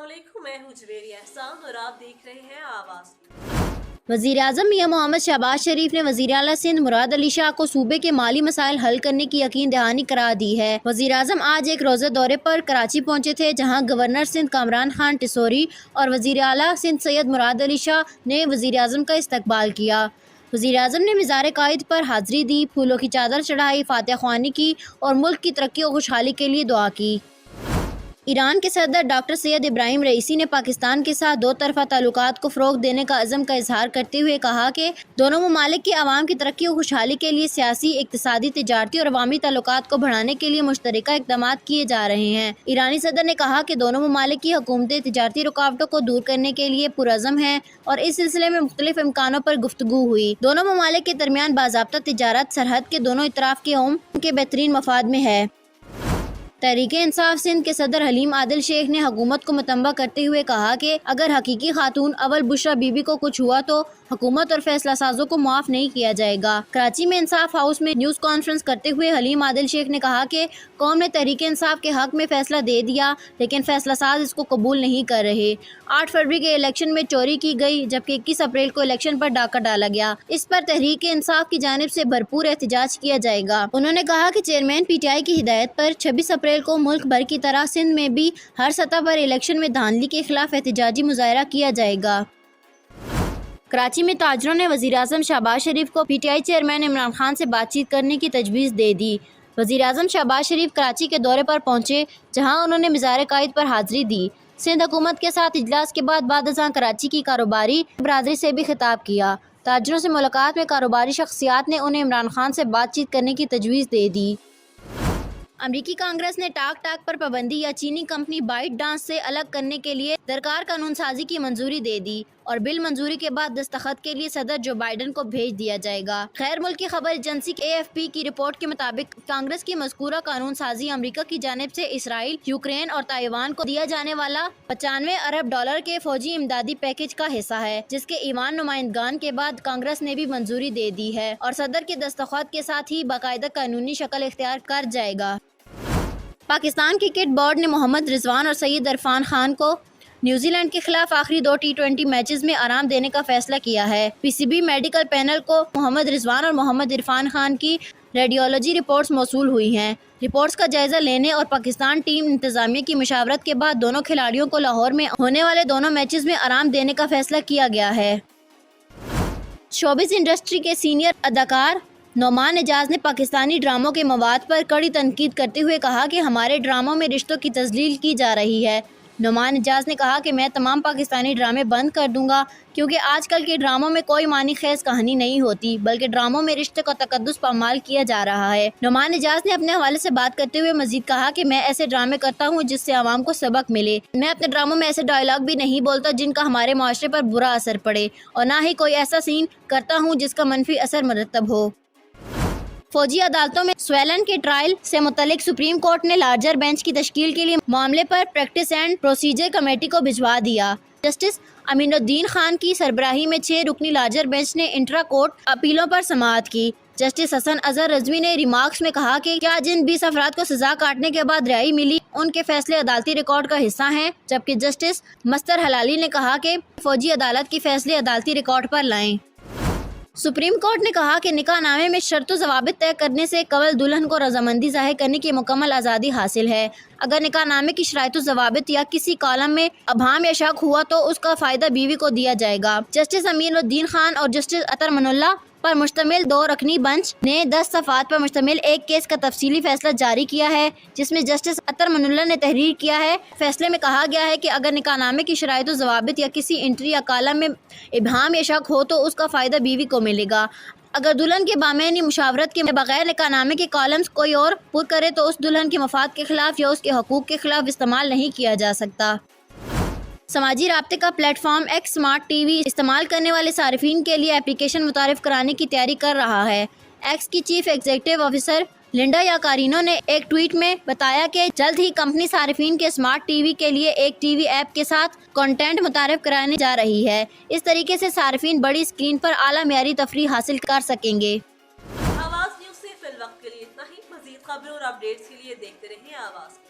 अस्सलामुअलैकुम, मैं हूं जवेरी एहसान और आप देख रहे हैं आवाज़। वज़ीर-ए-आज़म मियां मोहम्मद शहबाज शरीफ ने वज़ीर-ए-आला सिंध मुराद अली शाह को सूबे के माली मसाइल हल करने की यकीन दहानी करार दी है। वज़ीर-ए-आज़म आज एक रोज़ा दौरे पर कराची पहुंचे थे, जहां गवर्नर सिंध कामरान खान टिसोरी और वज़ीर-ए-आला सिंध सैयद मुराद अली शाह ने वज़ीर-ए-आज़म का इस्तकबाल किया। वज़ीर-ए-आज़म ने मिज़ार कायद पर हाज़री दी, फूलों की चादर चढ़ाई, फातिहा ख्वानी की और मुल्क की तरक्की और खुशहाली के लिए दुआ की। ईरान के सदर डॉक्टर सैयद इब्राहिम रईसी ने पाकिस्तान के साथ दो तरफ़ा ताल्लुकात को फ़रोग़ देने का अज़म का इजहार करते हुए कहा कि दोनों ममालिक की आवाम की तरक्की और खुशहाली के लिए सियासी, इक़्तिसादी, तिजारती और अवामी ताल्लुकात को बढ़ाने के लिए मुश्तरका इक़दामात किए जा रहे हैं। ईरानी सदर ने कहा कि दोनों ममालिक की हुकूमतें तिजारती रुकावटों को दूर करने के लिए पुरअज़म हैं और इस सिलसिले में मुख्तलिफ इम्कानों पर गुफ्तगू हुई। दोनों ममालिक के दरमियान बाज़ाब्ता तिजारत सरहद के दोनों इतराफ़ के कौम के बेहतरीन मफाद में है। तहरीक-ए-इंसाफ सिंध के सदर हलीम आदिल शेख ने हुकूमत को मुतंबा करते हुए कहा कि अगर हकीकी खातून अव्वल बुशरा बीबी को कुछ हुआ तो हुकूमत और फैसला साजों को माफ़ नहीं किया जाएगा। कराची में इंसाफ हाउस में न्यूज़ कॉन्फ्रेंस करते हुए हलीम आदिल शेख ने कहा कि कौम ने तहरीक-ए-इंसाफ के हक में फैसला दे दिया, लेकिन फैसला साज इसको कबूल नहीं कर रहे। 8 फरवरी के इलेक्शन में चोरी की गई, जबकि 21 अप्रैल को इलेक्शन पर डाका डाला गया। इस पर तहरीक-ए-इंसाफ की जानिब से भरपूर एहतजाज किया जाएगा। उन्होंने कहा कि चेयरमैन PTI की हिदायत पर 26 अप्रैल को मुल्क भर की तरह सिंध में भी हर सतह पर इलेक्शन में धांधली के खिलाफ एहतजाजी मुजाहरा किया जाएगा। कराची में ताजरों ने वज़ीर-ए-आज़म शहबाज शरीफ को PTI चेयरमैन इमरान खान से बातचीत करने की तजवीज़ दे दी। वज़ीर-ए-आज़म शहबाज शरीफ कराची के दौरे पर पहुंचे, जहां उन्होंने मिज़ार कायद पर हाज़री दी। सिंध हुकूमत के साथ इजलास के बाद अज़ां कराची की कारोबारी बरादरी से भी खिताब किया। ताजरों से मुलाकात में कारोबारी शख्सियात ने उन्हें इमरान खान से बातचीत करने की तजवीज़ दे दी। अमरीकी कांग्रेस ने टाक टाक पर पाबंदी या चीनी कंपनी बाइट डांस से अलग करने के लिए दरकार कानून साजी की मंजूरी दे दी और बिल मंजूरी के बाद दस्तखत के लिए सदर जो बाइडन को भेज दिया जाएगा। खैर मुल्क की खबर एजेंसी AFP की रिपोर्ट के मुताबिक कांग्रेस की मज़कूरा कानून साजी अमरीका की जानिब से इसराइल, यूक्रेन और ताइवान को दिया जाने वाला $95 अरब के फौजी इमदादी पैकेज का हिस्सा है, जिसके ईवान नुमाइंदगान के बाद कांग्रेस ने भी मंजूरी दे दी है और सदर के दस्तखत के साथ ही बाकायदा कानूनी शक्ल इख्तियार कर जाएगा। पाकिस्तान क्रिकेट बोर्ड ने मोहम्मद रिजवान और सईद इरफान खान को न्यूजीलैंड के खिलाफ आखिरी 2 T20 मैचेस में आराम देने का फैसला किया है। PCB मेडिकल पैनल को मोहम्मद रिजवान और मोहम्मद इरफान खान की रेडियोलॉजी रिपोर्ट्स मौसूल हुई हैं। रिपोर्ट्स का जायजा लेने और पाकिस्तान टीम इंतजामिया की मुशावरत के बाद दोनों खिलाड़ियों को लाहौर में होने वाले दोनों मैचेस में आराम देने का फैसला किया गया है। शोबिज़ इंडस्ट्री के सीनियर अदाकार नोमान एजाज ने पाकिस्तानी ड्रामों के मवाद पर कड़ी तनकीद करते हुए कहा कि हमारे ड्रामों में रिश्तों की तजलील की जा रही है। नोमान एजाज ने कहा कि मैं तमाम पाकिस्तानी ड्रामे बंद कर दूंगा, क्योंकि आजकल के ड्रामों में कोई मानी खेज कहानी नहीं होती, बल्कि ड्रामों में रिश्ते का तकद्दुस पामाल किया जा रहा है। नोमान एजाज ने अपने हवाले से बात करते हुए मजीद कहा कि मैं ऐसे ड्रामे करता हूँ जिससे आवाम को सबक मिले। मैं अपने ड्रामों में ऐसे डायलॉग भी नहीं बोलता जिनका हमारे माशरे पर बुरा असर पड़े, और ना ही कोई ऐसा सीन करता हूँ जिसका मनफी असर मरतब हो। फौजी अदालतों में स्वेलन के ट्रायल से मुतल्लिक सुप्रीम कोर्ट ने लार्जर बेंच की तश्कील के लिए मामले पर प्रैक्टिस एंड प्रोसीजर कमेटी को भिजवा दिया। जस्टिस अमीनुद्दीन खान की सरबराही में 6 रुकनी लार्जर बेंच ने इंट्रा कोर्ट अपीलों पर समाअत की। जस्टिस हसन अजहर रजवी ने रिमार्क्स में कहा कि क्या जिन 20 अफराद को सजा काटने के बाद रिहाई मिली उनके फैसले अदालती रिकॉर्ड का हिस्सा हैं, जबकि जस्टिस मस्तर हलाली ने कहा कि फौजी अदालत के फैसले अदालती रिकॉर्ड पर लाएं। सुप्रीम कोर्ट ने कहा कि निकाहनामे में शर्तों ज़वाबित तय करने से कवल दुल्हन को रजामंदी ज़ाहिर करने की मुकम्मल आज़ादी हासिल है। अगर निकाहनामे की शराइतों ज़वाबित या किसी कॉलम में अभाम या शक हुआ तो उसका फ़ायदा बीवी को दिया जाएगा। जस्टिस अमीनुद्दीन खान और जस्टिस अतर मनुल्लाह पर मुश्तमिल 2 रकनी बेंच ने 10 सफ़ात पर मुश्तमिल एक केस का तफसीली फैसला जारी किया है, जिसमें जस्टिस अतर मनुल्लाह ने तहरीर किया है। फैसले में कहा गया है कि अगर निकाहनामे की शराइतों ज़वाबित या किसी एंट्री या कॉलम में इबहाम या शक हो तो उसका फ़ायदा बीवी को मिलेगा। अगर दुल्हन के बामैनी मुशावरत के बगैर निकाहनामे के कॉलम्स कोई और पुर करे तो उस दुल्हन के मफाद के खिलाफ या उसके हकूक़ के खिलाफ इस्तेमाल नहीं किया जा सकता। समाजी राब्ते का प्लेटफॉर्म X स्मार्ट TV इस्तेमाल करने वाले सारिफीन के लिए एप्लीकेशन मुतारिफ कराने की तैयारी कर रहा है। X की chief executive officer Linda Yaccarino ने एक ट्वीट में बताया कि जल्द ही कंपनी सारिफीन के स्मार्ट TV के लिए एक TV ऐप के साथ कंटेंट मुतारिफ कराने जा रही है। इस तरीके से सारिफीन बड़ी स्क्रीन पर आला मेयारी तफरीह हासिल कर सकेंगे। आवाज़ न्यूज़ से फिल वक्त के लिए इतना ही। मज़ीद खबरों और अपडेट्स के लिए देखते रहिए आवाज़।